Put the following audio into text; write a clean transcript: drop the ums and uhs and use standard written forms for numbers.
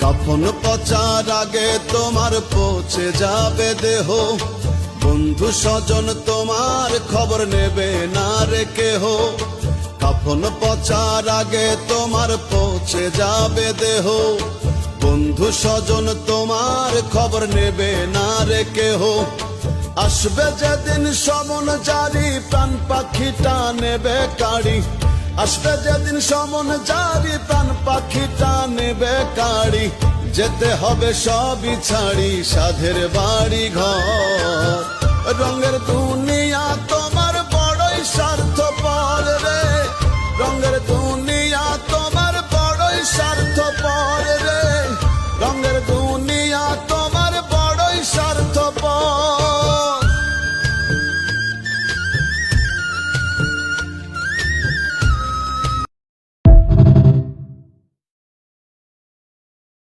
কাফন পচার আগে তোমার পৌঁছে যাবে দেহ, বন্ধু স্বজন তোমার খবর নেবে না রে কেহ। কাফন পচার আগে তোমার পৌঁছে যাবে দেহ, বন্ধু স্বজন তোমার খবর নেবে না রে কেহ। আসবে যেদিন সমন জারি প্রাণ পাখিটা নেবে কাড়ি, আসবে যেদিন সমন জারি প্রাণ পাখিটা নেবে কাড়ি। যেতে হবে সবই ছাড়ি সাধের বাড়ি ঘর, রঙের দুনিয়া